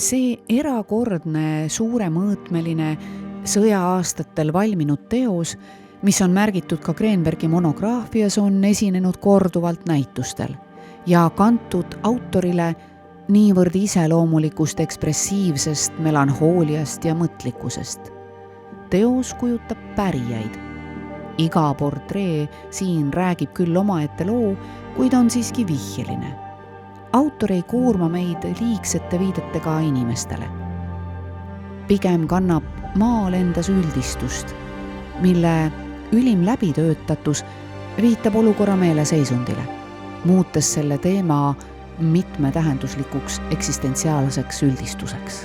See erakordne, suuremõõtmeline, sõja-aastatel valminud teos, mis on märgitud ka Krenbergi monograafias, on esinenud korduvalt näitustel ja kantud autorile niivõrd iseloomulikust ekspressiivsest melanhooliast ja mõtlikkusest. Teos kujutab pärijaid. Iga portree siin räägib küll omaette loo, kuid on siiski vihjeline. Autor ei koorma meid liigsete viidetega inimestele. Pigem kannab maal endas üldistust, mille ülim läbitöötatus viitab olukorra meeleseisundile, muutes selle teema mitmetähenduslikuks eksistentsiaalseks üldistuseks.